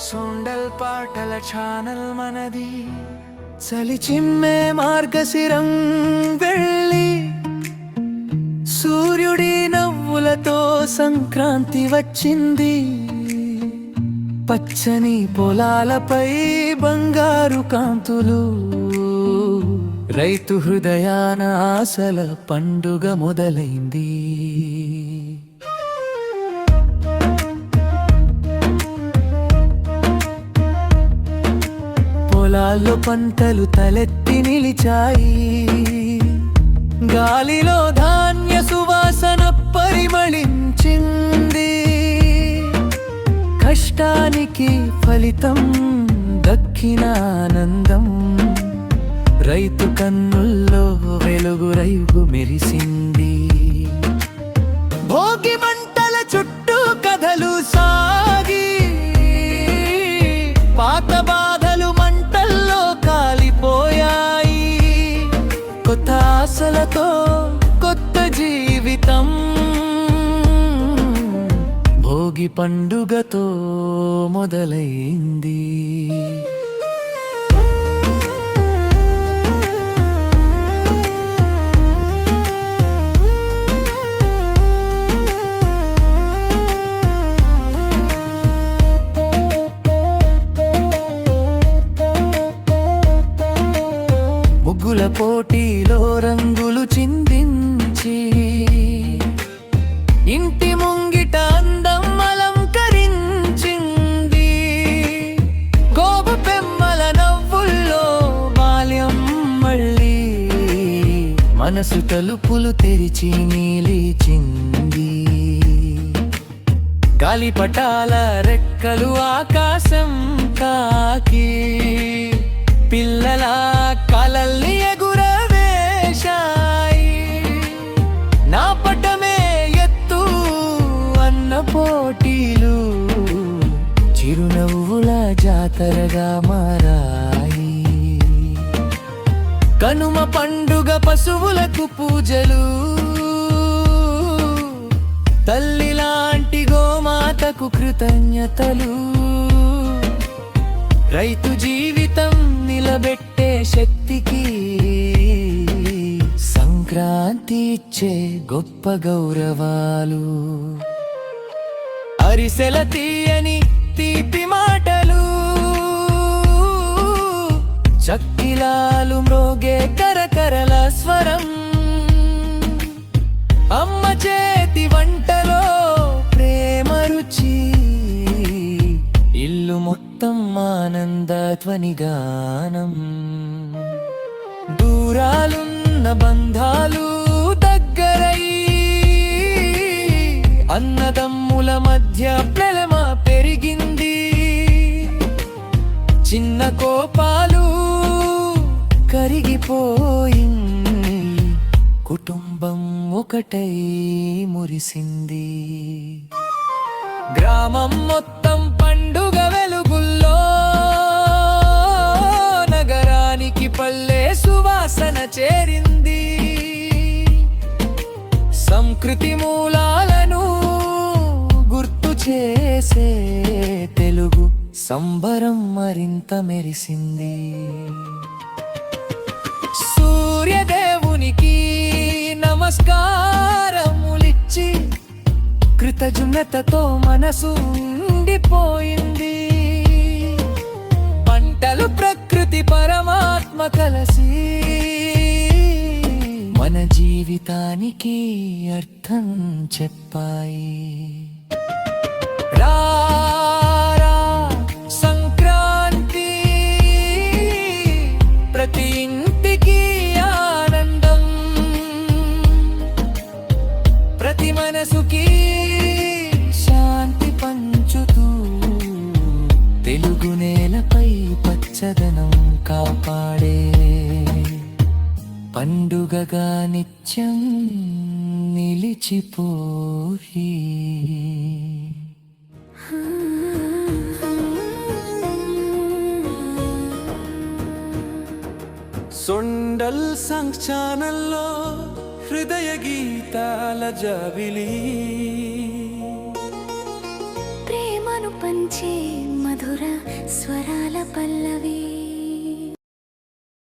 సొండల్ పాటల ఛానల్ మనది. చలి చిమ్మే మార్గశిరం వెళ్ళి సూర్యుడి నవ్వులతో సంక్రాంతి వచ్చింది. పచ్చని పొలాలపై బంగారు కాంతులు, రైతు హృదయాన ఆశల పండుగ మొదలైంది. పొలాల్లో పంటలు తలెత్తి నిలిచాయి. గాలిలో ధాన్య సువాసన పరిమళించింది. కష్టానికి ఫలితం దక్కిన ఆనందం, రైతు కన్నుల్లో వెలుగు రైగు మెరిసింది. భోగి మంటల చుట్టూ కథలు సాగి, పాత బాధలు మంటల్లో కాలిపోయాయి. కొత్త ఆశలతో కొత్త జీవితం, భోగి పండుగతో మొదలైంది. ముగ్గుల పోటీలో రంగులు చిందించి, ఇంటి ముంగిట అందం అలంకరించింది. గోబు పెమ్మల నవ్వుల్లో బాల్యం మళ్ళీ మనసు తలుపులు తెరిచి నిలిచింది. గాలిపటాల రెక్కలు ఆకాశం తాకి, పిల్లల కలల్ని ఎగురవేశాయి. నా పటమే ఎత్తు అన్న పోటీలు చిరునవ్వుల జాతరగా మారాయి. కనుమ పండుగ పశువులకు పూజలు, తల్లి లాంటి గోమాతకు కృతజ్ఞతలు. రైతు జీవితం నిలబెట్టే శక్తికి సంక్రాంతి ఇచ్చే గొప్ప గౌరవాలు. అరిసెల తీయని తీపి మాటలు, చక్కిలాలు మ్రోగే కరకరల స్వరం. అమ్మ చేతి వంటలో ప్రేమ రుచి, ఇల్లు మొత్తం ఆనంద ధ్వనిగానం. దూరాలున్న బంధాలు దగ్గరై, అన్నదమ్ముల మధ్య ప్రేమ పెరిగింది. చిన్న కోపాలు కరిగిపోయింది, కుటుంబం ఒకటై మురిసింది. గ్రామం మొత్తం పండుగ వెలుగుల్లో, నగరానికి పల్లె సువాసన చేరింది. సంస్కృతి మూలాలను గుర్తు చేసే తెలుగు సంబరం మరింత మెరిసింది. సూర్యదేవునికి నమస్కారములిచ్చి, కృతజ్ఞతతో మనసు ఉండిపోయింది. పంటలు ప్రకృతి పరమాత్మ కలసి మన జీవితానికి అర్థం చెప్పాయి. రా రా సంక్రాంతి, ప్రతి ఇంటికి ఆనందం, ప్రతి మనసుకి శాంతి పంచుతూ, తెలుగు నేలపై పచ్చదనం కాపాడే పండుగగా నిత్యం నిలిచిపోయి. సొండల్ సాంగ్ ఛానల్లో హృదయ గీతాల జాబిలి, ప్రేమను పంచే మధుర స్వరాల పల్లవి